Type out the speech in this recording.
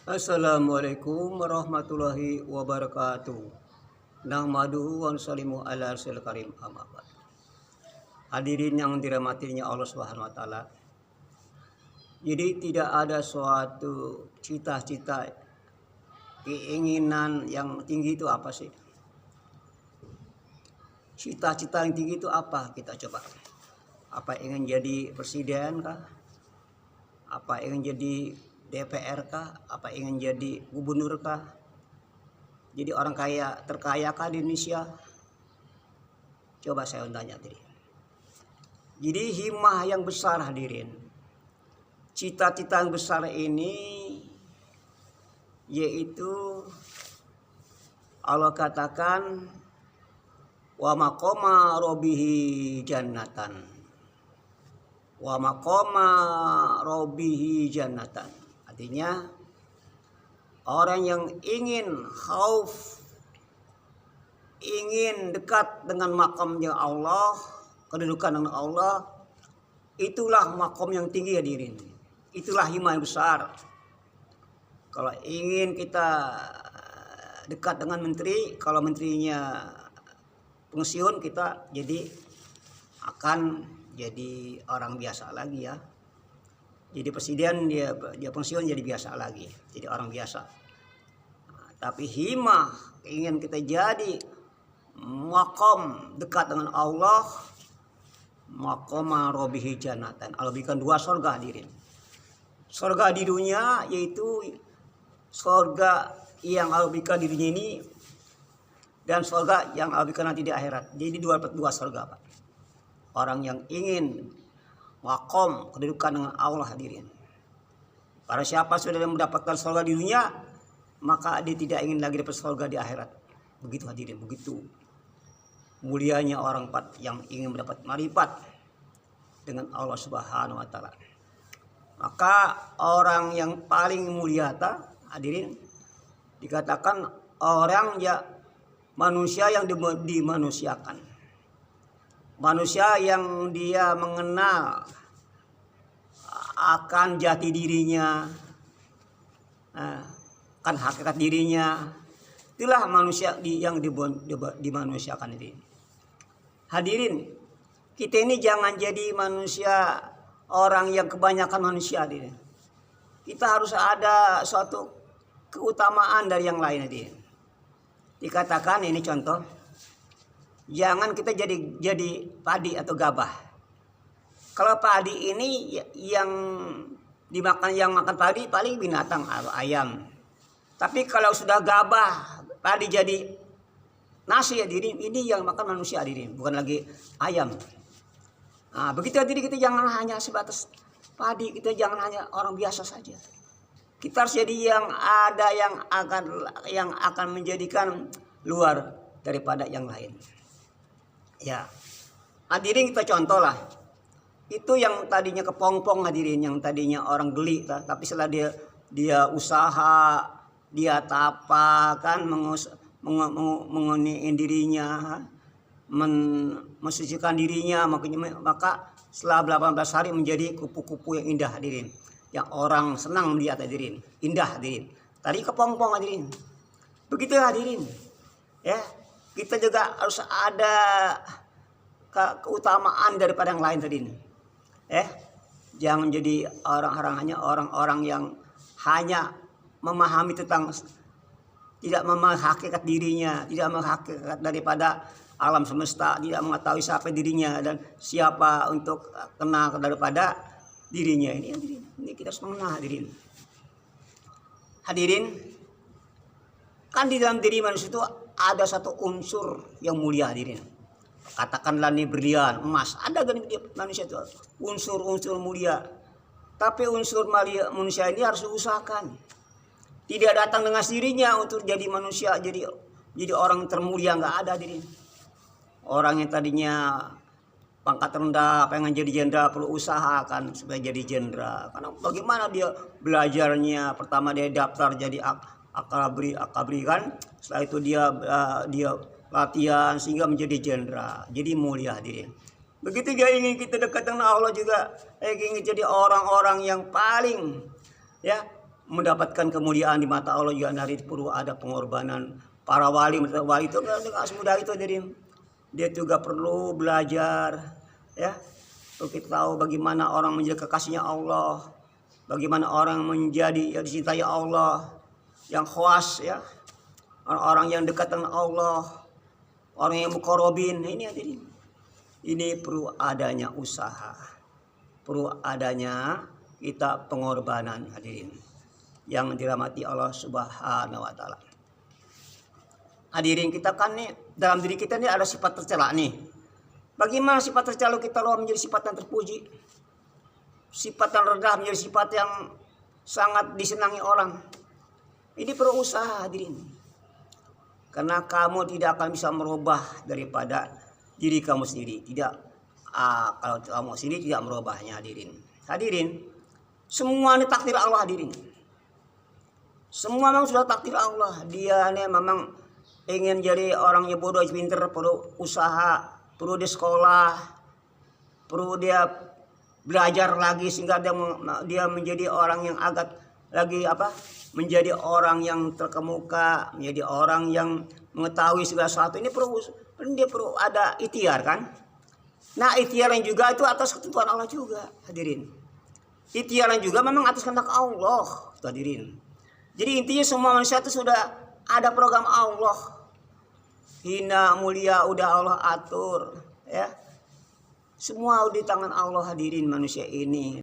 Assalamualaikum warahmatullahi wabarakatuh. Nahmaduhu wa nusallimu ala rasulil karim amma ba'd. Hadirin yang dirahmatinya Allah Subhanahu wa taala. Jadi tidak ada suatu cita-cita, keinginan yang tinggi itu apa sih? Cita-cita yang tinggi itu apa? Kita coba. Apa ingin jadi presiden kah? Apa ingin jadi DPR kah? Apa ingin jadi gubernur kah? Jadi orang kaya terkaya kah di Indonesia? Coba saya tanya tadi. Jadi himmah yang besar hadirin. Cita-cita yang besar ini yaitu Allah katakan wa maqama rabbihi jannatan. Wa maqama rabbihi jannatan. Artinya orang yang ingin khauf, ingin dekat dengan makamnya Allah, kedudukan dengan Allah, itulah makom yang tinggi hadirin. Itulah himmah yang besar. Kalau ingin kita dekat dengan menteri, kalau menterinya pensiun, kita akan jadi orang biasa lagi ya. Jadi presiden dia pensiun jadi biasa lagi, jadi orang biasa. Nah, tapi himmah ingin kita jadi makom dekat dengan Allah, maqama rabbihi jannatan. Allah berikan 2 surga hadirin. Surga di dunia yaitu surga yang Allah berikan di dunia ini dan surga yang Allah berikan nanti di akhirat. Jadi dua surga, Pak. Orang yang ingin makom kedudukan dengan Allah hadirin. Para siapa sudah mendapatkan surga di dunia, maka dia tidak ingin lagi dapat surga di akhirat. Begitu hadirin, begitu mulianya orang yang ingin mendapat marifat dengan Allah Subhanahu wa taala. Maka orang yang paling mulia hadirin dikatakan orang manusia yang dimanusiakan. Manusia yang dia mengenal akan jati dirinya, akan hakikat dirinya. Itulah manusia yang dimanusiakan ini. Hadirin, kita ini jangan jadi manusia orang yang kebanyakan manusia hadirin. Kita harus ada suatu keutamaan dari yang lain hadirin. Dikatakan ini contoh, jangan kita jadi padi atau gabah. Kalau padi ini yang makan padi paling binatang atau ayam. Tapi kalau sudah gabah, padi jadi nasi hadirin, ini yang makan manusia hadirin, bukan lagi ayam. Nah, begitu hadirin, kita jangan hanya sebatas padi, kita jangan hanya orang biasa saja. Kita harus jadi yang akan menjadikan luar daripada yang lain. Ya, hadirin kita contoh lah. Itu yang tadinya kepompong hadirin, yang tadinya orang geli, tapi setelah dia usaha, dia tapa kan menguniin dirinya, mensucikan dirinya, maka setelah 18 hari menjadi kupu-kupu yang indah hadirin, yang orang senang melihat hadirin, indah hadirin. Tadi kepompong hadirin. Begitu hadirin. Ya, kita juga harus ada keutamaan daripada yang lain hadirin. Jangan jadi orang-orang yang hanya memahami tentang, tidak memahami hakikat dirinya, tidak memahami hakikat daripada alam semesta, tidak mengetahui siapa dirinya dan siapa untuk kenal daripada dirinya. Ini kita harus mengenal hadirin. Hadirin, kan di dalam diri manusia itu ada satu unsur yang mulia hadirin. Katakanlah nih berlian, emas, ada kan di manusia itu unsur-unsur mulia. Tapi unsur manusia ini harus diusahakan. Tidak datang dengan sendirinya untuk jadi manusia, jadi orang termulia, nggak ada hadirin. Orang yang tadinya pangkat rendah pengen jadi jenderal perlu usahakan supaya jadi jenderal. Karena bagaimana dia belajarnya, pertama dia daftar jadi akabri kan, setelah itu dia latihan sehingga menjadi jenderal, jadi mulia hadirin. Begitu dia ingin kita dekat dengan Allah juga, ingin jadi orang-orang yang paling mendapatkan kemuliaan di mata Allah juga dari perlu ada pengorbanan para wali. Wali itu nggak semudah itu, jadi dia juga perlu belajar, ya. Perlu kita tahu bagaimana orang menjadi kekasihnya Allah, bagaimana orang menjadi dicintai Allah, yang khawas, ya, orang-orang yang dekat dengan Allah, orang yang muqarrabin. Ini perlu adanya usaha, perlu adanya kita pengorbanan, hadirin yang dirahmati Allah Subhanahu wa taala. Hadirin, kita kan nih dalam diri kita nih ada sifat tercela nih. Bagaimana sifat tercela kita loh menjadi sifat yang terpuji? Sifat yang rendah menjadi sifat yang sangat disenangi orang. Ini perlu usaha, hadirin. Karena kamu tidak akan bisa merubah daripada diri kamu sendiri. Tidak, kalau kamu sendiri tidak merubahnya, hadirin. Hadirin, semua ini takdir Allah, hadirin. Semua memang sudah takdir Allah. Dia nih memang ingin jadi orang yang bodoh, pinter, perlu usaha, perlu di sekolah, perlu dia belajar lagi sehingga dia menjadi orang yang agak lagi menjadi orang yang terkemuka, menjadi orang yang mengetahui segala sesuatu. Ini dia perlu ada ikhtiar, kan? Nah, ikhtiar yang juga itu atas ketentuan Allah juga, hadirin. Ikhtiar yang juga memang atas kehendak Allah, hadirin. Jadi intinya semua manusia itu sudah ada program Allah. Hina mulia udah Allah atur, ya. Semua di tangan Allah, hadirin, manusia ini.